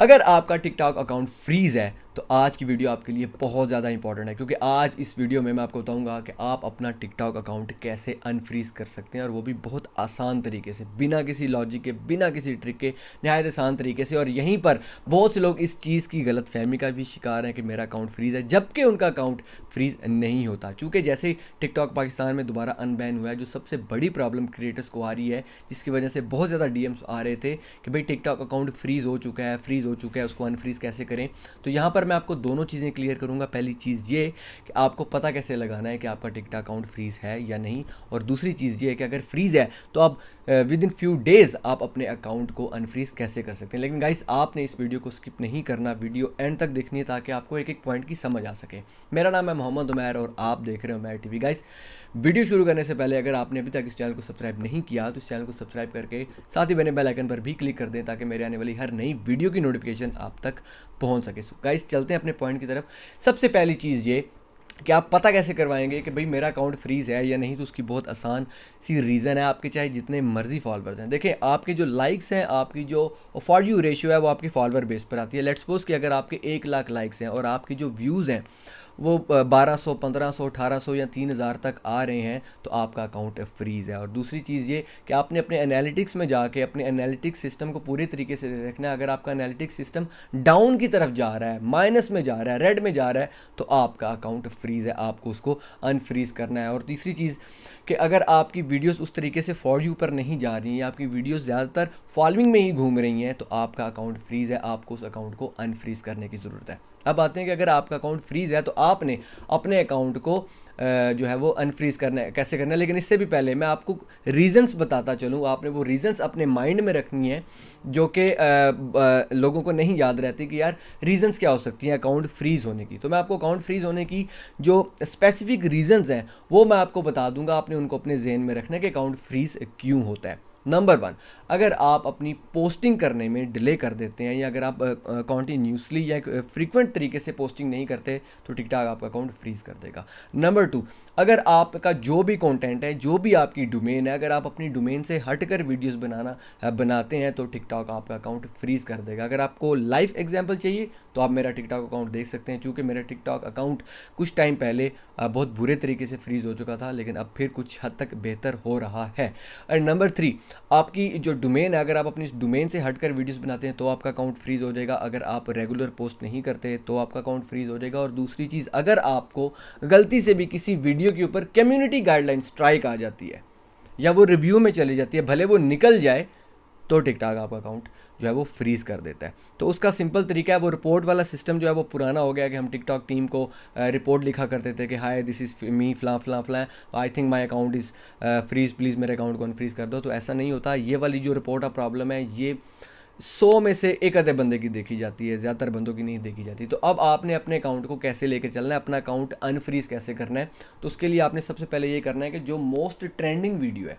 अगर आपका TikTok account freeze है तो आज की वीडियो आपके लिए बहुत ज़्यादा इंपॉर्टेंट है, क्योंकि आज इस वीडियो में मैं आपको बताऊंगा कि आप अपना टिकटॉक अकाउंट कैसे अनफ्रीज कर सकते हैं, और वो भी बहुत आसान तरीके से, बिना किसी लॉजिक के, बिना किसी ट्रिक के, नहायत आसान तरीके से। और यहीं पर बहुत से लोग इस चीज़ की गलत फहमी का भी शिकार हैं कि मेरा अकाउंट फ्रीज है, जबकि उनका अकाउंट फ्रीज नहीं होता। चूँकि जैसे ही टिकटॉक पाकिस्तान में दोबारा अनबैन हुआ है, जो सबसे बड़ी प्रॉब्लम क्रिएटर्स को आ रही है, जिसकी वजह से बहुत ज़्यादा डीएम्स आ रहे थे कि भाई टिकटॉक अकाउंट फ्रीज हो चुका है, फ्रीज हो चुका है, उसको अनफ्रीज कैसे करें। तो यहाँ पर मैं आपको दोनों चीज़ें क्लियर करूँगा। पहली चीज़ ये कि आपको पता कैसे लगाना है कि आपका टिकटॉक अकाउंट फ्रीज है या नहीं, और दूसरी चीज़ ये है कि अगर फ्रीज है तो आप विद इन फ्यू डेज़ आप अपने अकाउंट को अनफ्रीज कैसे कर सकते हैं। लेकिन गाइस, आपने इस वीडियो को स्किप नहीं करना, वीडियो एंड तक देखनी है ताकि आपको एक एक पॉइंट की समझ आ सके। मेरा नाम है मोहम्मद उमैर और आप देख रहे हो उमैर टीवी। गाइस, वीडियो शुरू करने से पहले अगर आपने अभी तक इस चैनल को सब्सक्राइब नहीं किया तो इस चैनल को सब्सक्राइब करके साथ ही बने बेल आइकन पर भी क्लिक कर दें ताकि मेरे आने वाली हर नई वीडियो की नोटिफिकेशन आप तक पहुंच सके। गाइस, चलते हैं अपने पॉइंट की तरफ। सबसे पहली चीज़ ये कि आप पता कैसे करवाएंगे कि भाई मेरा अकाउंट फ्रीज़ है या नहीं। तो उसकी बहुत आसान सी रीज़न है। आपके चाहे जितने मर्जी फॉलोअर्स हैं, देखिए आपके जो लाइक्स हैं, आपकी जो फॉर यू रेशियो है, वो आपके फॉलोअर बेस पर आती है। लेट्स सपोज कि अगर आपके 1 लाख लाइक्स हैं और आपकी जो व्यूज़ हैं वो 1200, 1500, 1800 या 3000 तक आ रहे हैं, तो आपका अकाउंट फ्रीज़ है। और दूसरी चीज़ ये कि आपने अपने एनालिटिक्स में जाके अपने एनालिटिक्स सिस्टम को पूरे तरीके से देखना है। अगर आपका एनालिटिक्स सिस्टम डाउन की तरफ जा रहा है, माइनस में जा रहा है, रेड में जा रहा है, तो आपका अकाउंट फ्रीज़ है, आपको उसको अनफ्रीज़ करना है। और तीसरी चीज़ कि अगर आपकी वीडियोस उस तरीके से फॉर यू पर नहीं जा रही हैं, आपकी वीडियोस ज़्यादातर फॉलोइंग में ही घूम रही हैं, तो आपका अकाउंट फ्रीज़ है, आपको उस अकाउंट को अनफ्रीज़ करने की ज़रूरत है। अब आते हैं कि अगर आपका अकाउंट फ्रीज़ है तो आपने अपने अकाउंट को जो है वो अनफ्रीज़ करना है, कैसे करना है। लेकिन इससे भी पहले मैं आपको रीज़न्स बताता चलूँ। आपने वो रीज़न्स अपने माइंड में रखनी है जो कि लोगों को नहीं याद रहती कि यार रीज़न्स क्या हो सकती हैं अकाउंट फ्रीज़ होने की। तो मैं आपको अकाउंट फ्रीज़ होने की जो स्पेसिफिक रीज़न्स हैं वो मैं आपको बता दूंगा। आपने उनको अपने जहन में रखना है कि अकाउंट फ्रीज़ क्यों होता है। नंबर 1, अगर आप अपनी पोस्टिंग करने में डिले कर देते हैं, या अगर आप कॉन्टीन्यूसली या फ्रीक्वेंट तरीके से पोस्टिंग नहीं करते, तो टिकटॉक आपका अकाउंट फ्रीज़ कर देगा। नंबर 2, अगर आपका जो भी कंटेंट है, जो भी आपकी डोमेन है, अगर आप अपनी डोमेन से हटकर वीडियोस बनाते हैं, तो टिकटॉक आपका अकाउंट फ्रीज़ कर देगा। अगर आपको लाइव एग्जांपल चाहिए तो आप मेरा टिकटॉक अकाउंट देख सकते हैं। चूँकि मेरा टिकटॉक अकाउंट कुछ टाइम पहले बहुत बुरे तरीके से फ्रीज़ हो चुका था, लेकिन अब फिर कुछ हद तक बेहतर हो रहा है। और नंबर 3, आपकी जो डोमेन है, अगर आप अपनी डोमेन से हटकर वीडियोस बनाते हैं तो आपका अकाउंट फ्रीज़ हो जाएगा। अगर आप रेगुलर पोस्ट नहीं करते तो आपका अकाउंट फ्रीज़ हो जाएगा। और दूसरी चीज़, अगर आपको गलती से भी किसी वीडियो के ऊपर कम्युनिटी गाइडलाइन स्ट्राइक आ जाती है या वो रिव्यू में चली जाती है, भले वो निकल जाए, तो टिकटॉक आपका अकाउंट जो है वो फ्रीज़ कर देता है। तो उसका सिंपल तरीका है, वो रिपोर्ट वाला सिस्टम जो है वो पुराना हो गया कि हम टिकटॉक टीम को रिपोर्ट लिखा करते थे कि हाय दिस इज़ मी फलां फलां फलां, I think my account is freeze, please मेरे अकाउंट को अनफ्रीज़ कर दो। तो ऐसा नहीं होता। ये वाली जो रिपोर्ट ऑफ प्रॉब्लम है, ये 100 में से एक आधे बंदे की देखी जाती है, ज़्यादातर बंदों की नहीं देखी जाती। तो अब आपने अपने अकाउंट को कैसे लेकर चलना है, अपना अकाउंट अनफ्रीज़ कैसे करना है, तो उसके लिए आपने सबसे पहले ये करना है कि जो मोस्ट ट्रेंडिंग वीडियो है,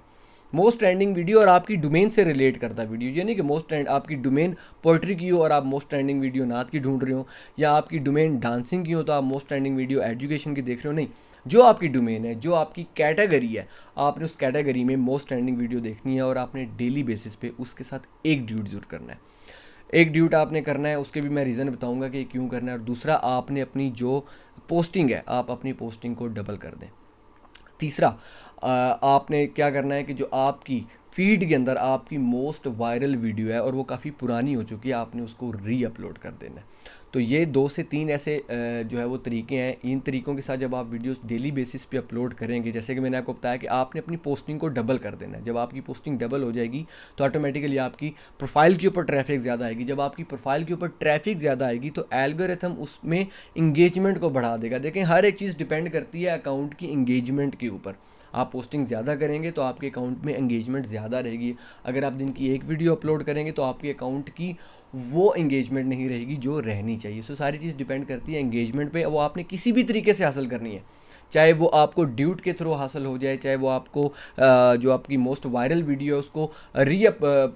मोस्ट ट्रेंडिंग वीडियो और आपकी डोमेन से रिलेट करता वीडियो, ये नहीं कि मोस्ट ट्रेंड आपकी डोमेन पोइट्री की हो और आप मोस्ट ट्रेंडिंग वीडियो नात की ढूंढ रहे हो, या आपकी डोमेन डांसिंग की हो तो आप मोस्ट ट्रेंडिंग वीडियो एजुकेशन की देख रहे हो। नहीं, जो आपकी डोमेन है, जो आपकी कैटेगरी है, आपने उस कैटेगरी में मोस्ट ट्रेंडिंग वीडियो देखनी है और आपने डेली बेसिस पे उसके साथ एक ड्यूट जरूर करना है। एक ड्यूट आपने करना है, उसके भी मैं रीज़न बताऊंगा कि क्यों करना है। और दूसरा, आपने अपनी जो पोस्टिंग है, आप अपनी पोस्टिंग को डबल कर दें। तीसरा, आपने क्या करना है कि जो आपकी फीड के अंदर आपकी मोस्ट वायरल वीडियो है और वो काफ़ी पुरानी हो चुकी है, आपने उसको री अपलोड कर देना है। तो ये 2 से 3 ऐसे जो है वो तरीके हैं। इन तरीक़ों के साथ जब आप वीडियोस डेली बेसिस पे अपलोड करेंगे, जैसे कि मैंने आपको बताया कि आपने अपनी पोस्टिंग को डबल कर देना है। जब आपकी पोस्टिंग डबल हो जाएगी तो ऑटोमेटिकली आपकी प्रोफाइल के ऊपर ट्रैफिक ज़्यादा आएगी। जब आपकी प्रोफाइल के ऊपर ट्रैफिक ज़्यादा आएगी तो एल्गोरिथम उसमें इंगेजमेंट को बढ़ा देगा। देखें, हर एक चीज़ डिपेंड करती है अकाउंट की इंगेजमेंट के ऊपर। आप पोस्टिंग ज़्यादा करेंगे तो आपके अकाउंट में एंगेजमेंट ज़्यादा रहेगी। अगर आप दिन की एक वीडियो अपलोड करेंगे तो आपके अकाउंट की वो एंगेजमेंट नहीं रहेगी जो रहनी चाहिए। सो सारी चीज़ डिपेंड करती है एंगेजमेंट पे। वो आपने किसी भी तरीके से हासिल करनी है, चाहे वो आपको ड्यूट के थ्रू हासिल हो जाए, चाहे वो आपको जो आपकी मोस्ट वायरल वीडियो है उसको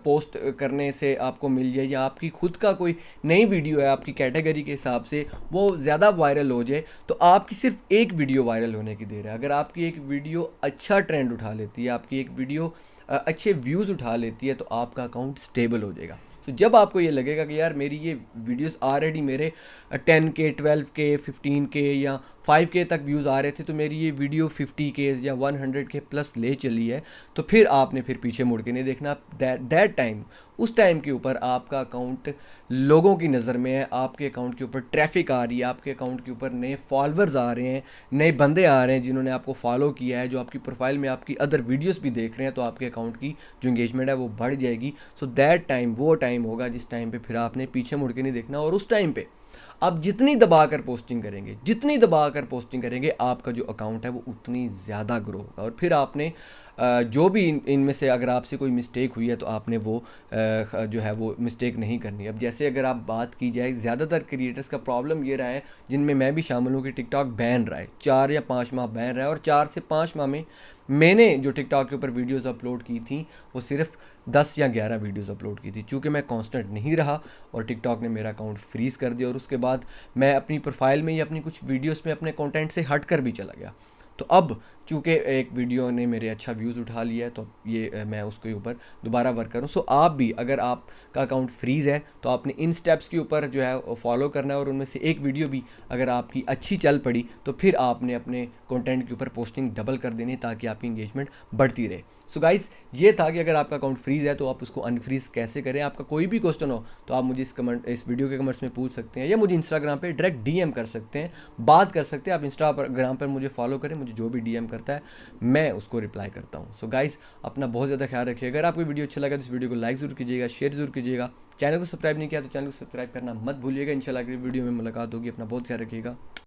पोस्ट करने से आपको मिल जाए, या आपकी खुद का कोई नई वीडियो है आपकी कैटेगरी के हिसाब से वो ज़्यादा वायरल हो जाए, तो आपकी सिर्फ एक वीडियो वायरल होने की देर है। अगर आपकी एक वीडियो अच्छा ट्रेंड उठा लेती है, आपकी एक वीडियो अच्छे व्यूज़ उठा लेती है, तो आपका अकाउंट स्टेबल हो जाएगा। सो जब आपको ये लगेगा कि यार मेरी ये वीडियोस ऑलरेडी मेरे 10K 12K 15K या 5K तक व्यूज़ आ रहे थे, तो मेरी ये वीडियो 50K या 100K प्लस ले चली है, तो फिर आपने फिर पीछे मुड़ के नहीं देखना। दैट टाइम, उस टाइम के ऊपर आपका अकाउंट लोगों की नज़र में है, आपके अकाउंट के ऊपर ट्रैफिक आ रही है, आपके अकाउंट के ऊपर नए फॉलोअर्स आ रहे हैं, नए बंदे आ रहे हैं जिन्होंने आपको फॉलो किया है, जो आपकी प्रोफाइल में आपकी अदर वीडियोस भी देख रहे हैं, तो आपके अकाउंट की जो इंगेजमेंट है वो बढ़ जाएगी। सो दैट टाइम वो टाइम होगा जिस टाइम पे फिर आपने पीछे मुड़ के नहीं देखना, और उस टाइम पे आप जितनी दबाकर पोस्टिंग करेंगे, जितनी दबाकर पोस्टिंग करेंगे, आपका जो अकाउंट है वो उतनी ज़्यादा ग्रो होगा। और फिर आपने जो भी इनमें से अगर आपसे कोई मिस्टेक हुई है तो आपने वो जो है वो मिस्टेक नहीं करनी। अब जैसे अगर आप बात की जाए, ज़्यादातर क्रिएटर्स का प्रॉब्लम ये रहा है, जिनमें मैं भी शामिल हूँ, कि टिकटॉक बैन रहा है, 4 या 5 माह बैन रहा है, और 4 से 5 माह में मैंने जो टिकटॉक के ऊपर वीडियोस अपलोड की थी वो सिर्फ 10 या 11 वीडियोस अपलोड की थी, चूँकि मैं कांस्टेंट नहीं रहा और टिकटॉक ने मेरा अकाउंट फ्रीज़ कर दिया, और उसके बाद मैं अपनी प्रोफाइल में या अपनी कुछ वीडियोस में अपने कंटेंट से हट कर भी चला गया। तो अब चूँकि एक वीडियो ने मेरे अच्छा व्यूज़ उठा लिया है, तो ये मैं उसके ऊपर दोबारा वर्क करूँ। सो आप भी, अगर आपका अकाउंट फ्रीज़ है, तो आपने इन स्टेप्स के ऊपर जो है फॉलो करना है, और उनमें से एक वीडियो भी अगर आपकी अच्छी चल पड़ी तो फिर आपने अपने कंटेंट के ऊपर पोस्टिंग डबल कर देनी, ताकि आपकी इंगेजमेंट बढ़ती रहे। सो गाइज़, ये था कि अगर आपका अकाउंट फ्रीज़ है तो आप उसको अनफ्रीज़ कैसे करें। आपका कोई भी क्वेश्चन हो तो आप मुझे इस वीडियो के कमेंट्स में पूछ सकते हैं, या मुझे इंस्टाग्राम पे डायरेक्ट डीएम कर सकते हैं, बात कर सकते हैं। आप इंस्टाग्राम पर मुझे फॉलो करें, मुझे जो भी डीएम करता है मैं उसको रिप्लाई करता हूँ। सो गाइज़, अपना बहुत ज़्यादा ख्याल रखिए। अगर आपको वीडियो अच्छा लगा तो इस वीडियो को लाइक ज़रूर कीजिएगा, शेयर ज़रूर कीजिएगा। चैनल को सब्सक्राइब नहीं किया तो चैनल को सब्सक्राइब करना मत भूलिएगा। इंशाल्लाह अगली वीडियो में मुलाकात होगी। अपना बहुत ख्याल रखिएगा।